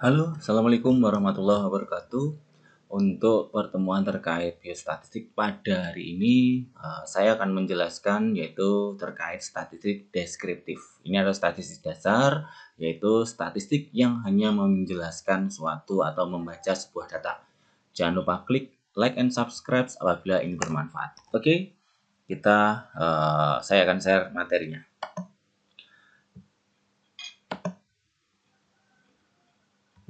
Halo, Assalamualaikum warahmatullahi wabarakatuh. Untuk pertemuan terkait biostatistik pada hari ini, saya akan menjelaskan yaitu terkait statistik deskriptif. Ini adalah statistik dasar, yaitu statistik yang hanya menjelaskan suatu atau membaca sebuah data. Jangan lupa klik like and subscribe apabila ini bermanfaat. Oke, saya akan share materinya.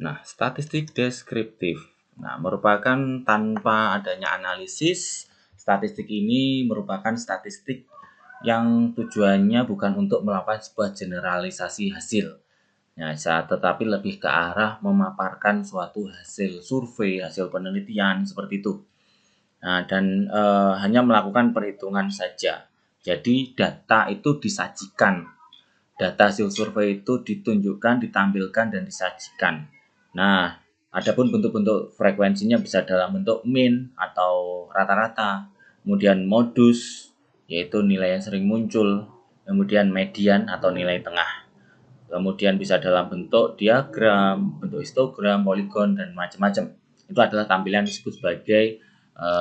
Nah, statistik deskriptif. Nah, merupakan tanpa adanya analisis, statistik ini merupakan statistik yang tujuannya bukan untuk melakukan sebuah generalisasi hasil. Ya, tetapi lebih ke arah memaparkan suatu hasil survei, hasil penelitian seperti itu. Nah, dan hanya melakukan perhitungan saja. Jadi data itu disajikan. Data hasil survei itu ditunjukkan, ditampilkan, dan disajikan. Nah, adapun bentuk-bentuk frekuensinya bisa dalam bentuk mean atau rata-rata, kemudian modus, yaitu nilai yang sering muncul, kemudian median atau nilai tengah. Kemudian bisa dalam bentuk diagram, bentuk histogram, poligon, dan macam-macam. Itu adalah tampilan disebut sebagai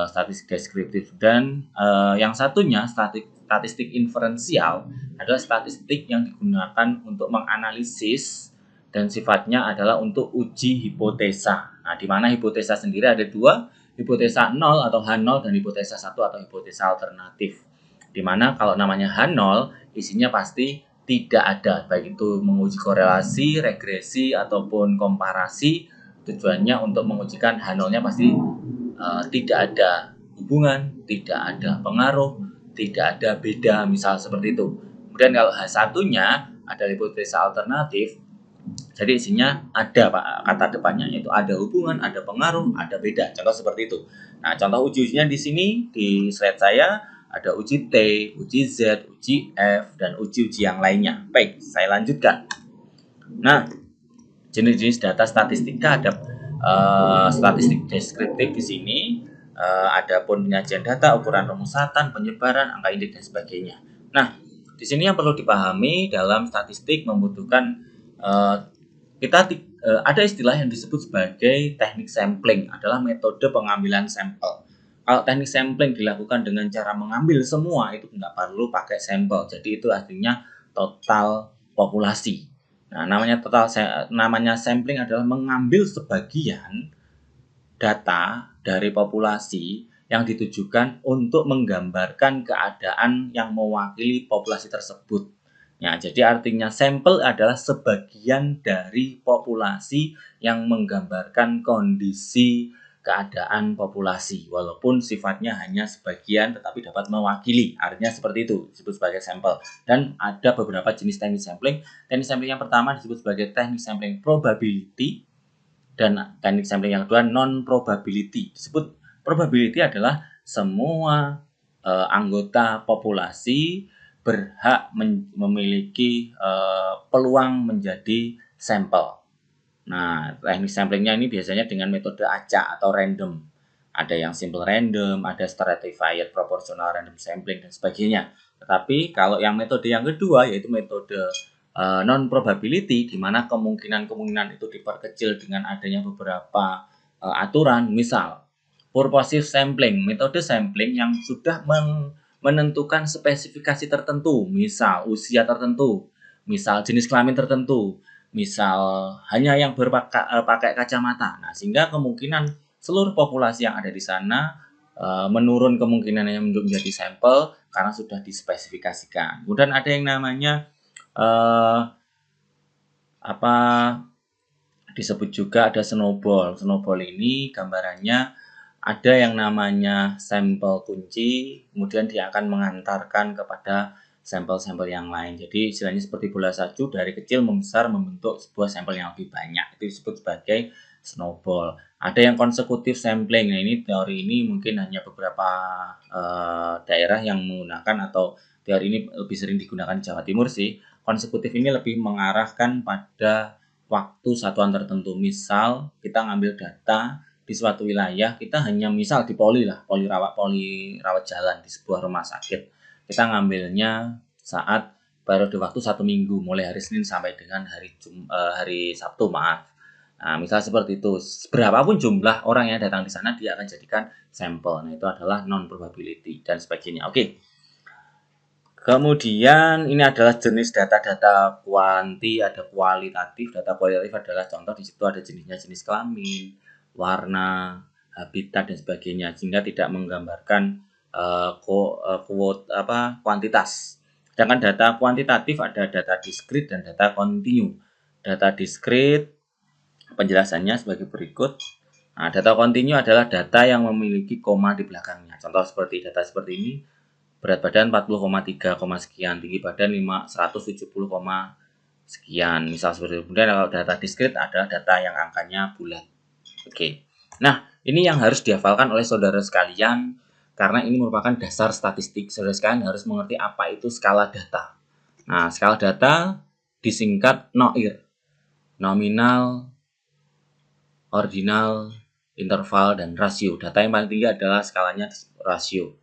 statistik deskriptif. Dan yang satunya, statistik inferensial, adalah statistik yang digunakan untuk menganalisis dan sifatnya adalah untuk uji hipotesa. Nah, di mana hipotesa sendiri ada dua, hipotesa 0 atau H0 dan hipotesa 1 atau hipotesa alternatif. Di mana kalau namanya H0 isinya pasti tidak ada, baik itu menguji korelasi, regresi, ataupun komparasi. Tujuannya untuk mengujikan H0-nya pasti tidak ada hubungan, tidak ada pengaruh, tidak ada beda, misal seperti itu. Kemudian kalau H1-nya ada hipotesa alternatif, jadi isinya ada kata depannya, yaitu ada hubungan, ada pengaruh, ada beda. Contoh seperti itu. Nah, contoh uji-ujinya di sini di slide saya ada uji T, uji Z, uji F, dan uji-uji yang lainnya. Baik, saya lanjutkan. Nah, jenis-jenis data statistika ada statistik deskriptif di sini. Adapun penyajian data, ukuran remusatan, penyebaran, angka indeks dan sebagainya. Nah, di sini yang perlu dipahami dalam statistik membutuhkan ada istilah yang disebut sebagai teknik sampling, adalah metode pengambilan sampel. Kalau teknik sampling dilakukan dengan cara mengambil semua, itu tidak perlu pakai sampel. Jadi itu artinya total populasi. Nah, namanya sampling adalah mengambil sebagian data dari populasi yang ditujukan untuk menggambarkan keadaan yang mewakili populasi tersebut. Ya, jadi artinya sampel adalah sebagian dari populasi yang menggambarkan kondisi keadaan populasi, walaupun sifatnya hanya sebagian tetapi dapat mewakili. Artinya seperti itu, disebut sebagai sampel. Dan ada beberapa jenis teknik sampling. Teknik sampling yang pertama disebut sebagai teknik sampling probability, dan teknik sampling yang kedua non-probability. Disebut probability adalah semua anggota populasi berhak memiliki peluang menjadi sampel. Nah, teknik samplingnya ini biasanya dengan metode acak atau random. Ada yang simple random, ada stratified proportional random sampling, dan sebagainya. Tetapi kalau yang metode yang kedua, yaitu metode non-probability, di mana kemungkinan-kemungkinan itu diperkecil dengan adanya beberapa aturan. Misal, purposive sampling, metode sampling yang sudah menentukan spesifikasi tertentu, misal usia tertentu, misal jenis kelamin tertentu, misal hanya yang pakai kacamata. Nah, sehingga kemungkinan seluruh populasi yang ada di sana menurun kemungkinannya menjadi sampel karena sudah dispesifikasikan. Kemudian ada yang namanya disebut juga ada snowball. Snowball ini gambarannya ada yang namanya sampel kunci, kemudian dia akan mengantarkan kepada sampel-sampel yang lain. Jadi istilahnya seperti bola salju, dari kecil membesar membentuk sebuah sampel yang lebih banyak. Itu disebut sebagai snowball. Ada yang konsekutif sampling. Nah, ini teori ini mungkin hanya beberapa daerah yang menggunakan, atau teori ini lebih sering digunakan di Jawa Timur sih. Konsekutif ini lebih mengarahkan pada waktu satuan tertentu. Misal kita ngambil data di suatu wilayah, kita hanya misal di poli rawat jalan di sebuah rumah sakit. Kita ngambilnya saat periode waktu 1 minggu, mulai hari Senin sampai dengan hari Sabtu, maaf. Nah, misal seperti itu. Berapapun jumlah orang yang datang di sana, dia akan jadikan sampel. Nah, itu adalah non-probability dan sebagainya. Oke. Kemudian ini adalah jenis data-data kuanti, ada kualitatif. Data kualitatif adalah contoh di situ ada jenisnya, jenis kelamin, warna, habitat dan sebagainya, sehingga tidak menggambarkan kuantitas. Sedangkan data kuantitatif ada data diskrit dan data kontinu. Data diskrit penjelasannya sebagai berikut. Nah, data kontinu adalah data yang memiliki koma di belakangnya. Contoh seperti data seperti ini. Berat badan 40,3, sekian, tinggi badan 170, sekian. Misal seperti itu. Kemudian kalau data diskrit adalah data yang angkanya bulat. Oke. Nah, ini yang harus dihafalkan oleh saudara sekalian karena ini merupakan dasar statistik. Saudara sekalian harus mengerti apa itu skala data. Nah, skala data disingkat NOIR. Nominal, ordinal, interval, dan rasio. Data yang paling tinggi adalah skalanya rasio.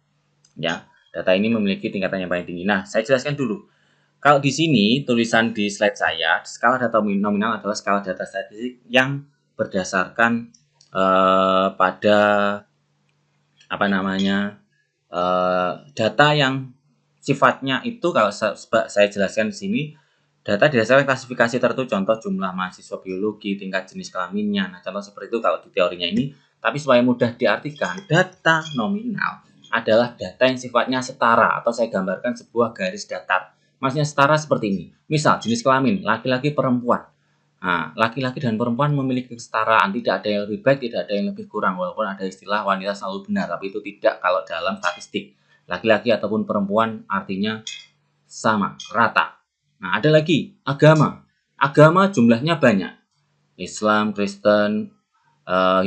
Ya, data ini memiliki tingkatan yang paling tinggi. Nah, saya jelaskan dulu. Kalau di sini tulisan di slide saya, skala data nominal adalah skala data statistik yang berdasarkan pada data yang sifatnya itu kalau saya jelaskan di sini. Data didasarkan klasifikasi tertentu, contoh jumlah mahasiswa biologi, tingkat jenis kelaminnya. Nah, contoh seperti itu kalau di teorinya ini. Tapi supaya mudah diartikan, data nominal adalah data yang sifatnya setara atau saya gambarkan sebuah garis datar. Maksudnya setara seperti ini. Misal jenis kelamin, laki-laki, perempuan. Nah, laki-laki dan perempuan memiliki kesetaraan, tidak ada yang lebih baik, tidak ada yang lebih kurang. Walaupun ada istilah wanita selalu benar, tapi itu tidak kalau dalam statistik. Laki-laki ataupun perempuan artinya sama, rata. Nah, ada lagi agama. Agama jumlahnya banyak. Islam, Kristen,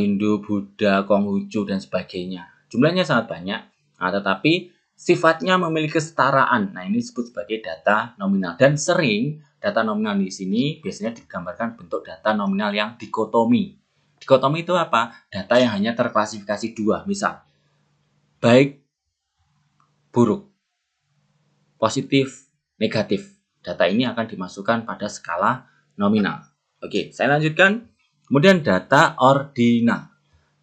Hindu, Buddha, Konghucu, dan sebagainya. Jumlahnya sangat banyak. Nah, tetapi sifatnya memiliki kesetaraan. Nah, ini disebut sebagai data nominal. Dan sering data nominal di sini biasanya digambarkan bentuk data nominal yang dikotomi. Dikotomi itu apa? Data yang hanya terklasifikasi dua. Misal, baik, buruk, positif, negatif. Data ini akan dimasukkan pada skala nominal. Oke, saya lanjutkan. Kemudian data ordinal.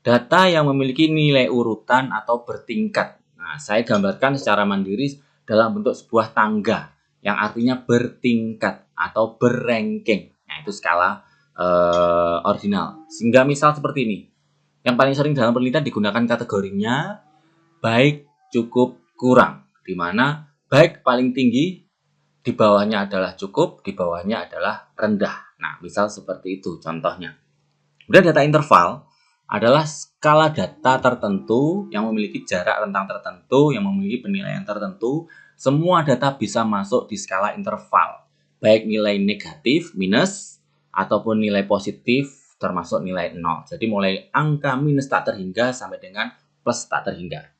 Data yang memiliki nilai urutan atau bertingkat. Nah, saya gambarkan secara mandiri dalam bentuk sebuah tangga yang artinya bertingkat atau berranking. Nah, itu skala ordinal. Sehingga misal seperti ini. Yang paling sering dalam penelitian digunakan kategorinya baik, cukup, kurang. Di mana baik paling tinggi, di bawahnya adalah cukup, di bawahnya adalah rendah. Nah, misal seperti itu contohnya. Kemudian data interval adalah skala data tertentu yang memiliki jarak rentang tertentu, yang memiliki penilaian tertentu. Semua data bisa masuk di skala interval, baik nilai negatif, minus, ataupun nilai positif, termasuk nilai 0. Jadi mulai angka minus tak terhingga sampai dengan plus tak terhingga.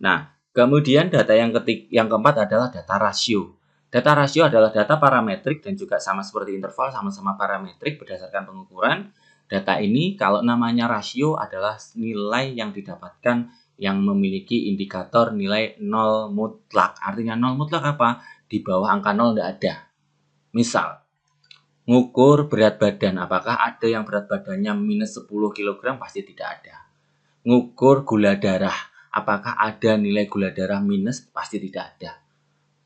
Nah, kemudian data yang keempat adalah data rasio. Data rasio adalah data parametrik dan juga sama seperti interval, sama-sama parametrik berdasarkan pengukuran. Data ini kalau namanya rasio adalah nilai yang didapatkan yang memiliki indikator nilai 0 mutlak. Artinya 0 mutlak apa? Di bawah angka 0 tidak ada. Misal, ngukur berat badan. Apakah ada yang berat badannya minus 10 kg? Pasti tidak ada. Ngukur gula darah. Apakah ada nilai gula darah minus? Pasti tidak ada.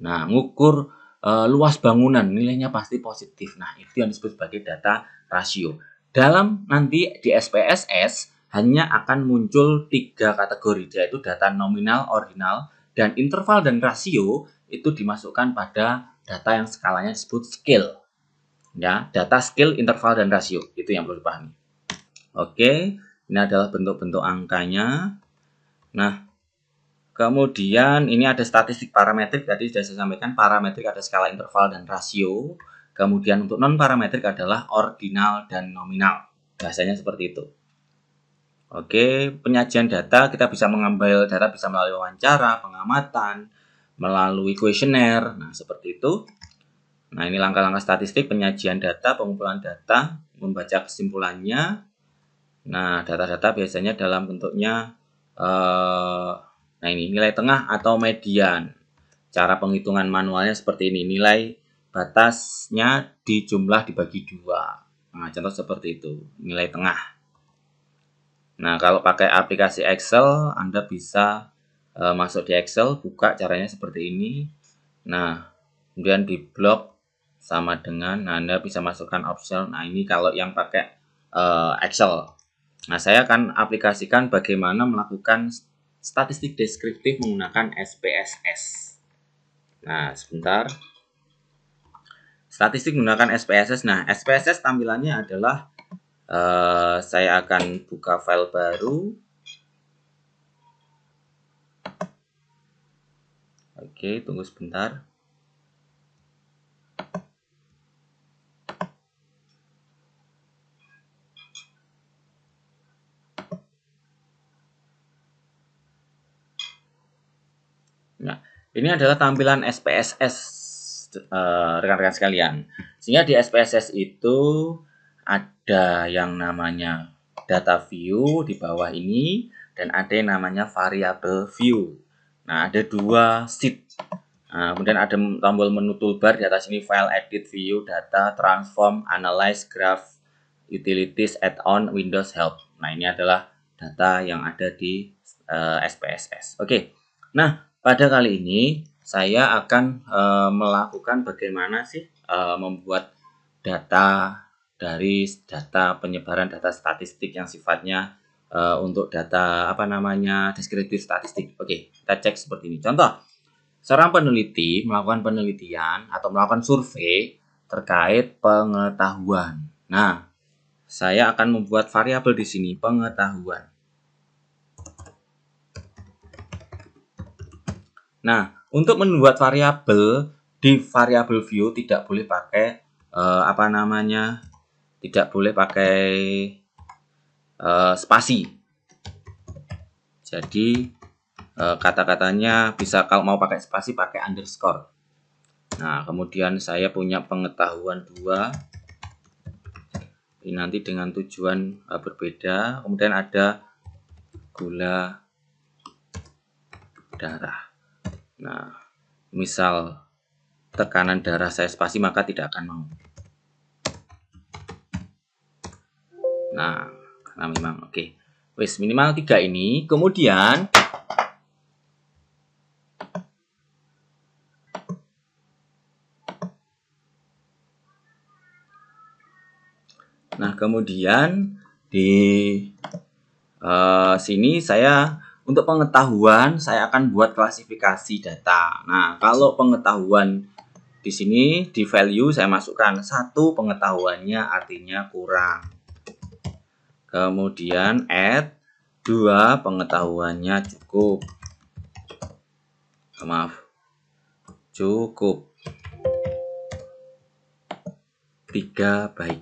Nah, ngukur luas bangunan, nilainya pasti positif. Nah, itu yang disebut sebagai data rasio. Dalam nanti di SPSS hanya akan muncul 3 kategori, yaitu data nominal, ordinal, dan interval dan rasio itu dimasukkan pada data yang skalanya disebut scale. Ya, data scale, interval, dan rasio. Itu yang perlu dipahami. Oke, ini adalah bentuk-bentuk angkanya. Nah, kemudian ini ada statistik parametrik, tadi sudah saya sampaikan parametrik ada skala interval dan rasio. Kemudian untuk non parametrik adalah ordinal dan nominal. Bahasanya seperti itu. Oke, penyajian data kita bisa mengambil data bisa melalui wawancara, pengamatan, melalui kuesioner. Nah, seperti itu. Nah, ini langkah-langkah statistik penyajian data, pengumpulan data, membaca kesimpulannya. Nah, data-data biasanya dalam bentuknya nah ini nilai tengah atau median. Cara penghitungan manualnya seperti ini. Nilai batasnya dijumlah dibagi 2. Nah, contoh seperti itu, nilai tengah. Nah, kalau pakai aplikasi Excel, Anda bisa masuk di Excel, buka caranya seperti ini. Nah, kemudian di blok sama dengan, nah Anda bisa masukkan option. Nah, ini kalau yang pakai Excel. Nah, saya akan aplikasikan bagaimana melakukan statistik deskriptif menggunakan SPSS. Nah, sebentar. Statistik menggunakan SPSS. Nah, SPSS tampilannya adalah saya akan buka file baru. Oke, tunggu sebentar. Nah, ini adalah tampilan SPSS rekan-rekan sekalian. Sehingga di SPSS itu ada yang namanya data view di bawah ini dan ada yang namanya variable view. Nah, ada dua sheet. Nah, kemudian ada tombol menu toolbar di atas ini file, edit, view, data, transform, analyze, graph, utilities, add-on, Windows help. Nah, ini adalah data yang ada di SPSS. Oke. Nah, pada kali ini saya akan melakukan bagaimana sih membuat data dari data penyebaran data statistik yang sifatnya untuk data deskriptif statistik. Oke, kita cek seperti ini. Contoh, seorang peneliti melakukan penelitian atau melakukan survei terkait pengetahuan. Nah, saya akan membuat variabel di sini pengetahuan. Nah, untuk membuat variabel di variabel view tidak boleh pakai tidak boleh pakai spasi. Jadi kata-katanya bisa, kalau mau pakai spasi pakai underscore. Nah, kemudian saya punya pengetahuan 2. Ini nanti dengan tujuan berbeda. Kemudian ada gula darah. Nah, misal tekanan darah saya spasi maka tidak akan mau. Nah, karena memang oke. Wis minimal 3 ini. Kemudian di sini saya untuk pengetahuan saya akan buat klasifikasi data. Nah, kalau pengetahuan di sini di value saya masukkan 1 pengetahuannya artinya kurang. Kemudian add 2 pengetahuannya cukup. Cukup. 3 baik.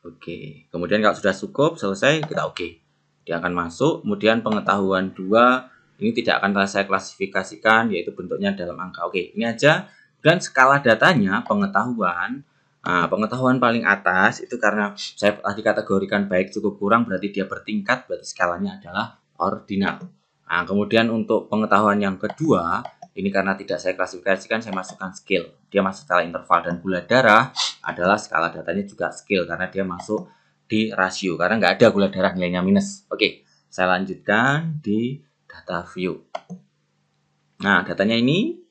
Oke. Kemudian kalau sudah cukup selesai kita oke. Dia akan masuk. Kemudian pengetahuan 2 ini tidak akan saya klasifikasikan yaitu bentuknya dalam angka. Oke, ini aja. Dan skala datanya pengetahuan. Nah, pengetahuan paling atas itu karena saya tadi kategorikan baik cukup kurang berarti dia bertingkat, berarti skalanya adalah ordinal. Nah, kemudian untuk pengetahuan yang kedua, ini karena tidak saya klasifikasikan, saya masukkan scale. Dia masuk skala interval dan gula darah adalah skala datanya juga scale karena dia masuk di rasio karena nggak ada gula darah nilainya minus. Oke, saya lanjutkan di data view. Nah, datanya ini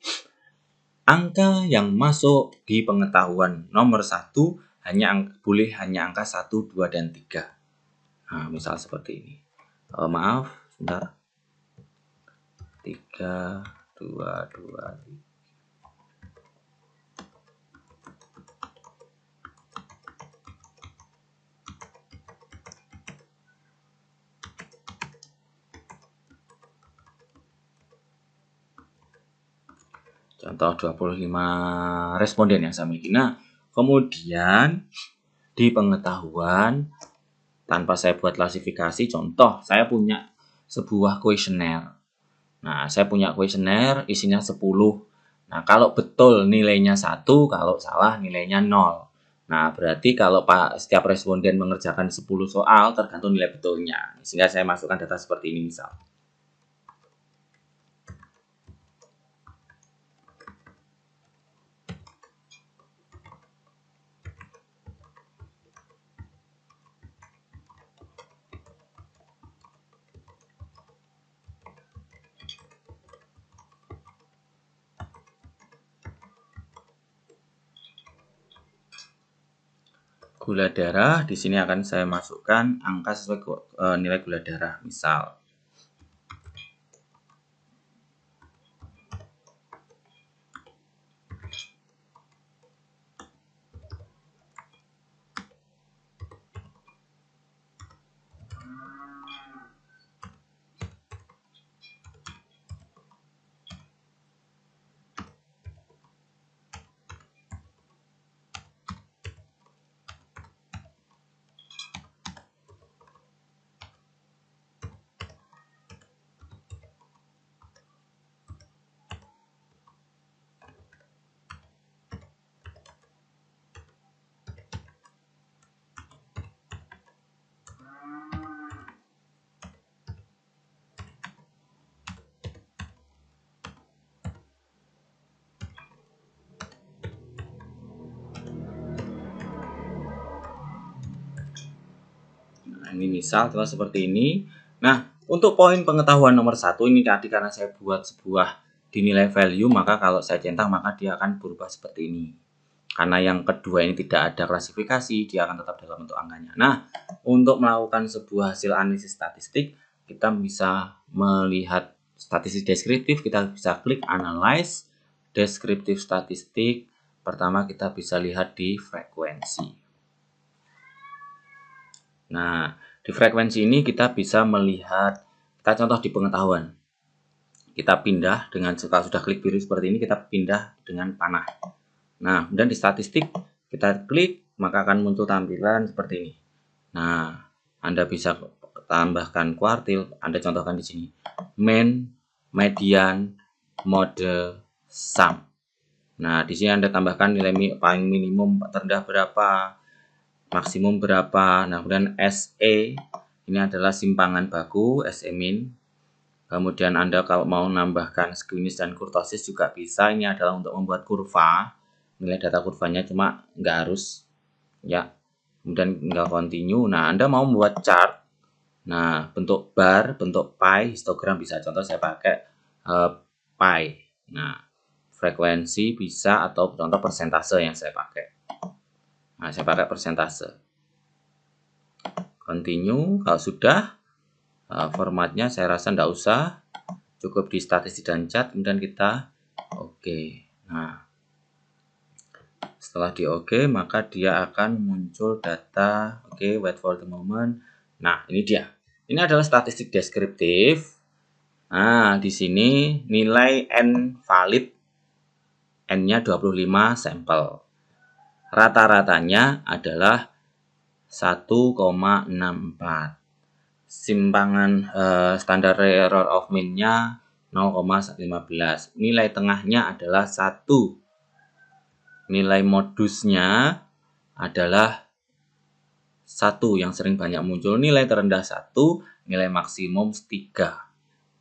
angka yang masuk di pengetahuan nomor 1 boleh hanya angka 1, 2, dan 3. Nah, misal seperti ini. Maaf, sebentar. 3, 2, 2, 3. Contoh 25 responden yang saya miliki. Nah, kemudian di pengetahuan tanpa saya buat klasifikasi, contoh saya punya sebuah kuesioner. Nah, saya punya kuesioner isinya 10. Nah, kalau betul nilainya 1, kalau salah nilainya 0. Nah, berarti kalau setiap responden mengerjakan 10 soal tergantung nilai betulnya. Sehingga saya masukkan data seperti ini misal. gula darah, di sini akan saya masukkan angka sesuai nilai gula darah, misal. Nah, ini misal seperti ini. Nah, untuk poin pengetahuan nomor 1 ini tadi karena saya buat sebuah dinilai value, maka kalau saya centang maka dia akan berubah seperti ini. Karena yang kedua ini tidak ada klasifikasi, dia akan tetap dalam bentuk angkanya. Nah, untuk melakukan sebuah hasil analisis statistik, kita bisa melihat statistik deskriptif, kita bisa klik analyze deskriptif statistik. Pertama kita bisa lihat di frekuensi. Nah, di frekuensi ini kita bisa melihat, kita contoh di pengetahuan. Kita pindah dengan, kalau sudah klik biru seperti ini, kita pindah dengan panah. Nah, kemudian di statistik, kita klik, maka akan muncul tampilan seperti ini. Nah, Anda bisa tambahkan kuartil, Anda contohkan di sini. Mean, median, mode, sum. Nah, di sini Anda tambahkan nilai paling minimum terendah berapa, maksimum berapa. Nah, kemudian SE ini adalah simpangan baku, SE min. Kemudian Anda kalau mau menambahkan skewness dan kurtosis juga bisa. Ini adalah untuk membuat kurva, nilai data kurvanya, cuma nggak harus ya. Kemudian tinggal continue. Nah, Anda mau membuat chart. Nah, bentuk bar, bentuk pie, histogram bisa. Contoh saya pakai pie. Nah, frekuensi bisa, atau contoh persentase yang saya pakai. Nah, saya pakai persentase. Continue. Kalau sudah, formatnya saya rasa tidak usah. Cukup di statistik dan chart. Kemudian kita oke. Nah, setelah di oke, maka dia akan muncul data. Oke, wait for the moment. Nah, ini dia. Ini adalah statistik deskriptif. Nah, di sini nilai N valid, N-nya 25 sampel. Rata-ratanya adalah 1,64. Simpangan standar error of mean-nya 0,15. Nilai tengahnya adalah 1. Nilai modusnya adalah 1 yang sering banyak muncul. Nilai terendah 1, nilai maksimum 3.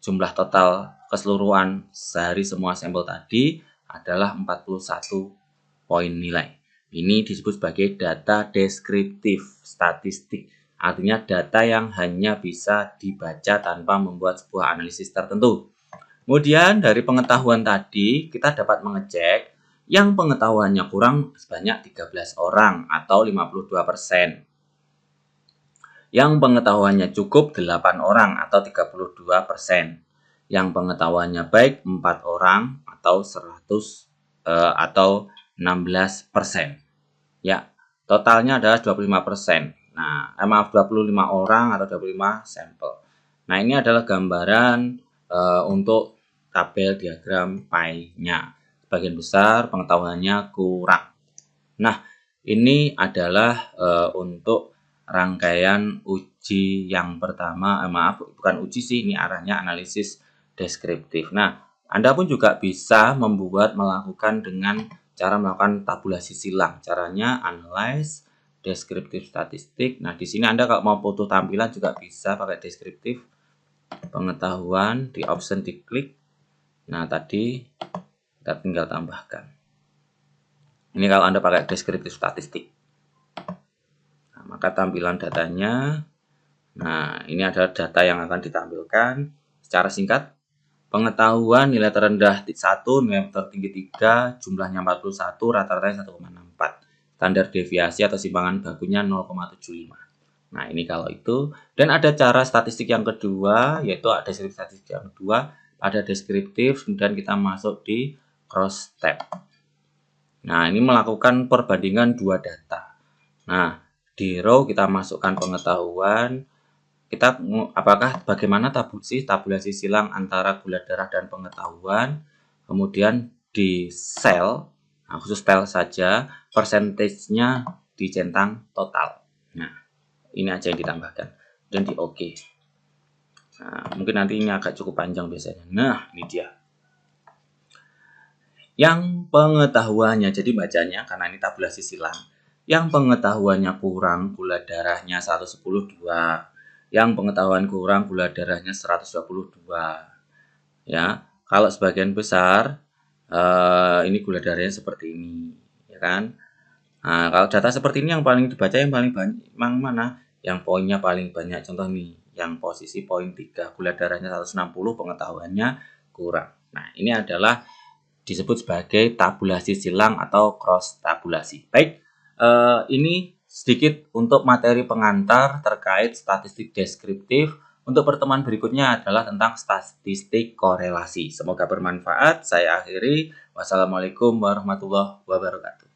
Jumlah total keseluruhan sehari semua sampel tadi adalah 41 poin nilai. Ini disebut sebagai data deskriptif statistik. Artinya data yang hanya bisa dibaca tanpa membuat sebuah analisis tertentu. Kemudian dari pengetahuan tadi kita dapat mengecek yang pengetahuannya kurang sebanyak 13 orang atau 52%. Yang pengetahuannya cukup 8 orang atau 32%. Yang pengetahuannya baik 4 orang atau 100 atau 16%. Ya, totalnya adalah 25%. Nah, maaf 25 orang atau 25 sampel. Nah, ini adalah gambaran untuk tabel diagram pie-nya. Sebagian besar pengetahuannya kurang. Nah, ini adalah untuk rangkaian uji yang pertama. Maaf, bukan uji sih, ini arahnya analisis deskriptif. Nah, Anda pun juga bisa melakukan dengan cara melakukan tabulasi silang. Caranya analyze deskriptif statistik. Nah, di sini Anda kalau mau foto tampilan juga bisa pakai deskriptif pengetahuan, di option diklik. Nah, tadi kita tinggal tambahkan. Ini kalau Anda pakai deskriptif statistik. Nah, maka tampilan datanya. Nah, ini adalah data yang akan ditampilkan secara singkat. Pengetahuan nilai terendah 1, nilai tertinggi 3, jumlahnya 41, rata-ratanya 1,64. standar deviasi atau simpangan bakunya 0,75. Nah, ini kalau itu. Dan ada cara statistik yang kedua, yaitu ada statistik yang kedua, ada deskriptif, kemudian kita masuk di cross tab. Nah, ini melakukan perbandingan dua data. Nah, di row kita masukkan pengetahuan, kita apakah bagaimana tabulasi silang antara gula darah dan pengetahuan. Kemudian di sel, nah khusus sel saja, persentasenya dicentang total. Nah, ini aja yang ditambahkan dan di OK. Nah, mungkin nanti ini agak cukup panjang biasanya. Nah, ini dia. Yang pengetahuannya, jadi bacanya karena ini tabulasi silang. Yang pengetahuannya kurang, gula darahnya 110,2. Yang pengetahuan kurang, gula darahnya 122. Ya, kalau sebagian besar ini gula darahnya seperti ini, ya kan? Nah, kalau data seperti ini yang paling dibaca yang paling banyak mana? Yang poinnya paling banyak. Contoh nih, yang posisi poin 3, gula darahnya 160, pengetahuannya kurang. Nah, ini adalah disebut sebagai tabulasi silang atau cross tabulasi. Baik, ini sedikit untuk materi pengantar terkait statistik deskriptif. Untuk pertemuan berikutnya adalah tentang statistik korelasi. Semoga bermanfaat. Saya akhiri. Wassalamualaikum warahmatullahi wabarakatuh.